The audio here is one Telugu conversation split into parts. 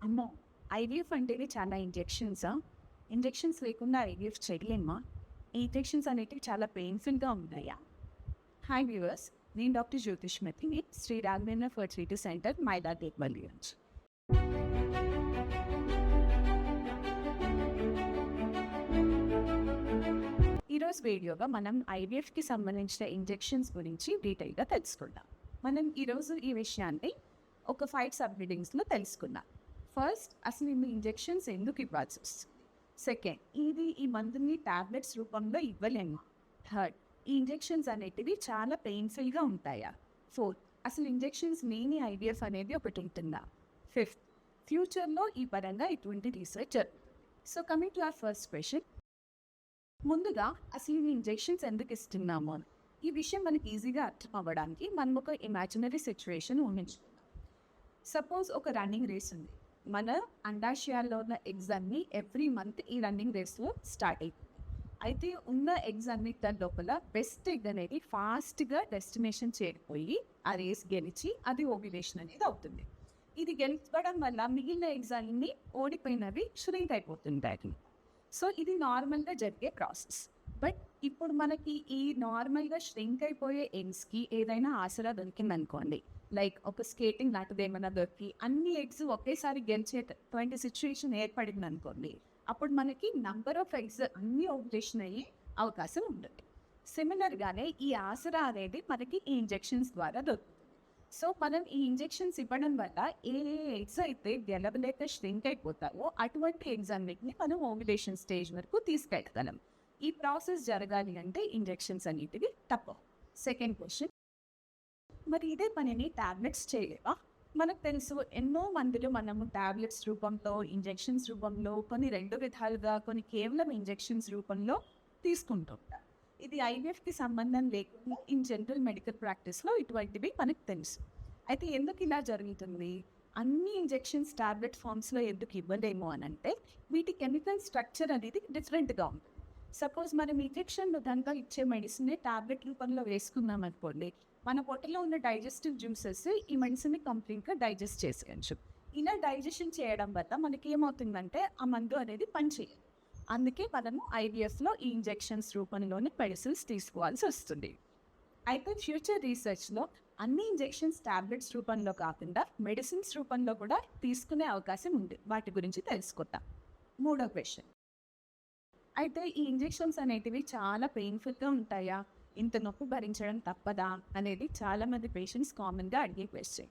అమ్మో! ఐవీఎఫ్ అంటేనే చాలా ఇంజెక్షన్సా? ఇంజెక్షన్స్ లేకుండా ఐవీఎఫ్ చేయలేమా? ఈ ఇంజెక్షన్స్ అనేటివి చాలా పెయిన్‌ఫుల్‌గా ఉంటాయా? హాయ్ వ్యూవర్స్, నేను డాక్టర్ జ్యోతిష్మతిని, శ్రీ రాఘవేంద్ర ఫర్టిలిటీ సెంటర్, మైదాటేపల్లి నుంచి. ఈరోజు వీడియోలో మనం ఐవీఎఫ్‌కి సంబంధించిన ఇంజెక్షన్స్ గురించి డీటెయిల్‌గా తెలుసుకుందాం. మనం ఈరోజు ఈ విషయాన్ని ఒక 5 సబ్ హెడ్డింగ్స్‌లో తెలుసుకుందాం. ఫస్ట్, అసలు ఇన్ని ఇంజెక్షన్స్ ఎందుకు ఇవ్వాల్సి వస్తుంది? సెకండ్, ఈ మందుని టాబ్లెట్స్ రూపంలో ఇవ్వలేము. థర్డ్, ఈ ఇంజెక్షన్స్ అనేటివి చాలా పెయిన్ఫుల్గా ఉంటాయా? ఫోర్త్, అసలు ఇంజెక్షన్స్ లేని ఐవీఎఫ్ అనేది ఒకటి ఉంటుందా? ఫిఫ్త్, ఫ్యూచర్లో ఈ పరంగా ఇటువంటి రీసెర్చ్ జరుగుతుంది. So coming to our first question, ముందుగా అసలు ఈ ఇంజెక్షన్స్ ఎందుకు ఇస్తున్నాము అని ఈ విషయం మనకి ఈజీగా అర్థం అవ్వడానికి మనం ఒక ఇమాజినరీ సిచ్యువేషన్ ఊహించుకుందాం. సపోజ్ ఒక రన్నింగ్ రేస్ ఉంది. మన అండాశయాల్లో ఉన్న ఎగ్స్ అన్ని ఎవ్రీ మంత్ ఈ రన్నింగ్ రేస్లో స్టార్ట్ అవుతుంది. అయితే ఉన్న ఎగ్స్ అన్నిటి లోపల బెస్ట్ ఎగ్ అనేది ఫాస్ట్గా డెస్టినేషన్ చేరిపోయి ఆ రేస్ గెలిచి అది ఓవ్యులేషన్ అనేది అవుతుంది. ఇది గెలిచడం వల్ల మిగిలిన ఎగ్స్ అన్ని ఓడిపోయినవి ష్రింక్ అయిపోతుంటాయి. సో ఇది నార్మల్గా జరిగే ప్రాసెస్. బట్ ఇప్పుడు మనకి ఈ నార్మల్గా ష్రింక్ అయిపోయే ఎగ్స్కి ఏదైనా ఆసరా దొరికిందనుకోండి, లైక్ ఒక స్కేటింగ్ లాంటిది ఏమైనా దొరికి అన్ని ఎగ్స్ ఒకేసారి గెలిచేటువంటి సిచ్యువేషన్ ఏర్పడింది అనుకోండి, అప్పుడు మనకి నంబర్ ఆఫ్ ఎగ్స్ అన్ని ఓవ్యులేషన్ అయ్యే అవకాశం ఉంటుంది. సిమిలర్గానే ఈ ఆసరా అనేది మనకి ఈ ఇంజెక్షన్స్ ద్వారా దొరుకుతుంది. సో మనం ఈ ఇంజెక్షన్స్ ఇవ్వడం వల్ల ఏ ఎగ్స్ అయితే గెలవలేక ష్రింక్ అయిపోతాయో అటువంటి ఎగ్స్ అన్నిటిని మనం ఓవ్యులేషన్ స్టేజ్ వరకు తీసుకెళ్ళగలం. ఈ ప్రాసెస్ జరగాలి అంటే ఇంజెక్షన్స్ అనేటివి తప్పవు. సెకండ్ క్వశ్చన్, మరి ఇదే పనిని టాబ్లెట్స్ చేయలేవా? మనకు తెలుసు, ఎన్నో మందులు మనము టాబ్లెట్స్ రూపంలో, ఇంజెక్షన్స్ రూపంలో, కొన్ని 2 విధాలుగా, కొన్ని కేవలం ఇంజెక్షన్స్ రూపంలో తీసుకుంటుంటాం. ఇది ఐవీఎఫ్కి సంబంధం లేకుండా ఇన్ జనరల్ మెడికల్ ప్రాక్టీస్లో ఇటువంటివి మనకు తెలుసు. అయితే ఎందుకు ఇలా జరుగుతుంది? అన్ని ఇంజెక్షన్స్ టాబ్లెట్ ఫామ్స్లో ఎందుకు ఇవ్వలేము అని అంటే, వీటి కెమికల్ స్ట్రక్చర్ అనేది డిఫరెంట్గా ఉంటుంది. సపోజ్ మనం ఇంజెక్షన్ విధంగా ఇచ్చే మెడిసిన్ని టాబ్లెట్ రూపంలో వేసుకున్నాం అనుకోండి, మన పొట్టలో ఉన్న డైజెస్టివ్ జ్యూసెస్ ఈ మెడిసిన్ని కంప్లీట్గా డైజెస్ట్ చేసేయచ్చు. ఇలా డైజెషన్ చేయడం వల్ల మనకి ఏమవుతుందంటే ఆ మందు అనేది పనిచేయదు. అందుకే మనము ఐవీఎఫ్లో ఈ ఇంజెక్షన్స్ రూపంలోని మెడిసిన్స్ తీసుకోవాల్సి వస్తుంది. అయితే ఫ్యూచర్ రీసెర్చ్లో అన్ని ఇంజెక్షన్స్ టాబ్లెట్స్ రూపంలో కాకుండా మెడిసిన్స్ రూపంలో కూడా తీసుకునే అవకాశం ఉంది. వాటి గురించి తెలుసుకుందాం. మూడో క్వశ్చన్, అయితే ఈ ఇంజెక్షన్స్ అనేటివి చాలా పెయిన్ఫుల్గా ఉంటాయా? ఇంత నొప్పి భరించడం తప్పదా అనేది చాలామంది పేషెంట్స్ కామన్గా అడిగే క్వశ్చన్.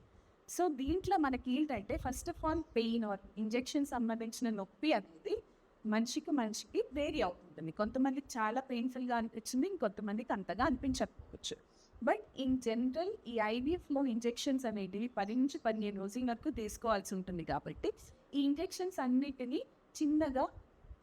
సో దీంట్లో మనకి ఏంటంటే, first of all pain or injection సంబంధించిన నొప్పి అనేది మనిషికి వేరీ అవుతుంది. కొంతమందికి చాలా పెయిన్ఫుల్గా అనిపించింది, ఇంకొంతమందికి అంతగా అనిపించకపోవచ్చు. బట్ ఇన్ జనరల్ ఈ ఐవీఎఫ్లో ఇంజెక్షన్స్ అనేటివి 10 నుంచి 15 రోజుల వరకు తీసుకోవాల్సి ఉంటుంది. కాబట్టి ఈ ఇంజెక్షన్స్ అన్నిటినీ చిన్నగా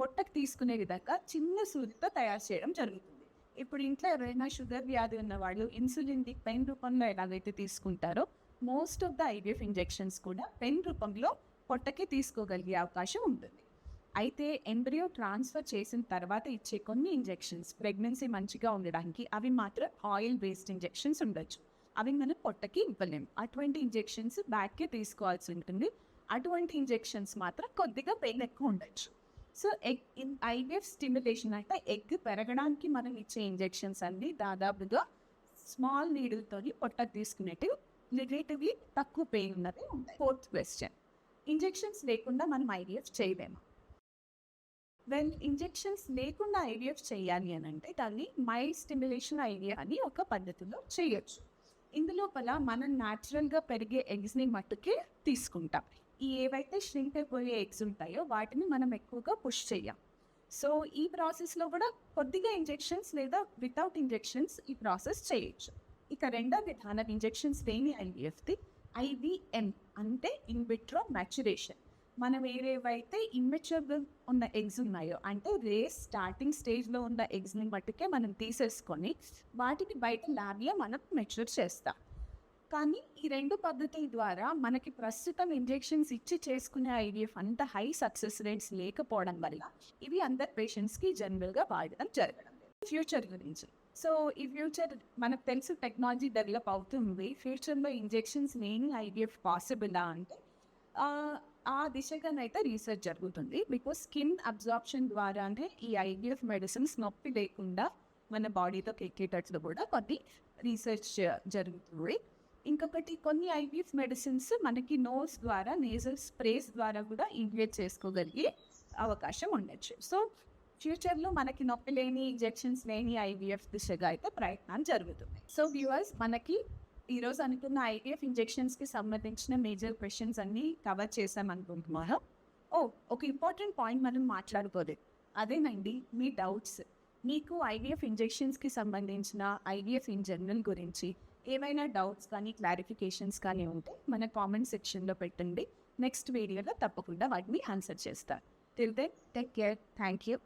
పొట్టకు తీసుకునే విధంగా చిన్న సూదితో తయారు చేయడం జరుగుతుంది. ఇప్పుడు ఇంట్లో ఎవరైనా షుగర్ వ్యాధి ఉన్న వాళ్ళు ఇన్సులిన్ పెన్ రూపంలో ఎలాగైతే తీసుకుంటారో, most of the IVF injections కూడా పెన్ రూపంలో పొట్టకి తీసుకోగలిగే అవకాశం ఉంటుంది. అయితే ఎంబ్రియో ట్రాన్స్ఫర్ చేసిన తర్వాత ఇచ్చే కొన్ని ఇంజెక్షన్స్ ప్రెగ్నెన్సీ మంచిగా ఉండడానికి అవి మాత్రం ఆయిల్ బేస్డ్ ఇంజెక్షన్స్ ఉండొచ్చు. అవి మనం పొట్టకి ఇవ్వలేము. అటువంటి ఇంజెక్షన్స్ బ్యాక్కి తీసుకోవాల్సి ఉంటుంది. అటువంటి ఇంజెక్షన్స్ మాత్రం కొద్దిగా పెయిన్ ఎక్కువ ఉండొచ్చు. సో ఐవీఎఫ్ స్టిమ్యులేషన్ అంటే ఎగ్ పెరగడానికి మనం ఇచ్చే ఇంజెక్షన్స్ అన్ని దాదాపుగా స్మాల్ నీడిల్తో పొట్టకు తీసుకునేటివి రిలేటివ్లీ తక్కువ పెయిన్ ఉన్నది ఉంటాయి. ఫోర్త్ క్వశ్చన్, ఇంజెక్షన్స్ లేకుండా మనం ఐవీఎఫ్ చేయలేము. వెల్, ఇంజెక్షన్స్ లేకుండా ఐవీఎఫ్ చేయాలి అని అంటే దాన్ని మైల్డ్ స్టిమ్యులేషన్ ఐవీఎఫ్ అని ఒక పద్ధతిలో చేయొచ్చు. ఇందులోపల మనం న్యాచురల్గా పెరిగే ఎగ్స్ని మట్టుకే తీసుకుంటాం. ఏవైతే ష్రింక్ అయిపోయే ఎగ్స్ ఉంటాయో వాటిని మనం ఎక్కువగా పుష్ చేయం. సో ఈ ప్రాసెస్లో కూడా కొద్దిగా ఇంజెక్షన్స్ లేదా వితౌట్ ఇంజెక్షన్స్ ఈ ప్రాసెస్ చేయొచ్చు. ఇక రెండో విధానం ఇంజెక్షన్స్ లేని ఐవీఎఫ్ది ఐవీఎం, అంటే ఇన్ విట్రో మ్యాచురేషన్. మనం ఏవేవైతే ఇమ్మెచ్యూర్గా ఉన్న ఎగ్స్ ఉన్నాయో, అంటే రేస్ స్టార్టింగ్ స్టేజ్లో ఉన్న ఎగ్స్ని మట్టుకే మనం తీసేసుకొని వాటిని బయట ల్యాబ్లో మనం మెచ్యూర్ చేస్తాం. కానీ ఈ 2 పద్ధతుల ద్వారా మనకి ప్రస్తుతం ఇంజెక్షన్స్ ఇచ్చి చేసుకునే ఐవీఎఫ్ అంత హై సక్సెస్ రేట్స్ లేకపోవడం వల్ల ఇవి అందరు పేషెంట్స్కి జనరల్గా వాడడం జరగడం. ఫ్యూచర్ గురించి, సో ఈ ఫ్యూచర్ మనకు తెలుసు టెక్నాలజీ డెవలప్ అవుతుంది. ఫ్యూచర్లో ఇంజెక్షన్స్ లేని ఐవీఎఫ్ పాసిబులా అంటే ఆ దిశగానైతే రీసెర్చ్ జరుగుతుంది. బికాస్ స్కిన్ అబ్జార్ప్షన్ ద్వారానే ఈ ఐవీఎఫ్ మెడిసిన్స్ నొప్పి లేకుండా మన బాడీలోకి ఎక్కేటట్లు కూడా కొన్ని రీసెర్చ్ జరుగుతుంది. ఇంకొకటి కొన్ని ఐవీఎఫ్ మెడిసిన్స్ మనకి నోస్ ద్వారా నేజల్ స్ప్రేస్ ద్వారా కూడా ఇంజెక్ట్ చేసుకోగలిగే అవకాశం ఉండొచ్చు. సో ఫ్యూచర్లో మనకి నొప్పి లేని ఇంజెక్షన్స్ లేని ఐవీఎఫ్ దిశగా అయితే ప్రయత్నాలు జరుగుతున్నాయి. సో వ్యూవర్స్, మనకి ఈరోజు అనుకున్న ఐవీఎఫ్ ఇంజెక్షన్స్కి సంబంధించిన మేజర్ క్వశ్చన్స్ అన్నీ కవర్ చేసామనుకుంటున్నాను. ఒక ఇంపార్టెంట్ పాయింట్ మనం మాట్లాడుకోలేదు. అదేనండి మీ డౌట్స్. మీకు ఐవీఎఫ్ ఇంజెక్షన్స్కి సంబంధించిన ఐవీఎఫ్ ఇన్ జనరల్ గురించి ఏమైనా డౌట్స్ కానీ క్లారిఫికేషన్స్ కానీ ఉంటే మన కామెంట్ సెక్షన్లో పెట్టండి. నెక్స్ట్ వీడియోలో తప్పకుండా వాటిని ఆన్సర్ చేస్తాను. Till then take care. Thank you.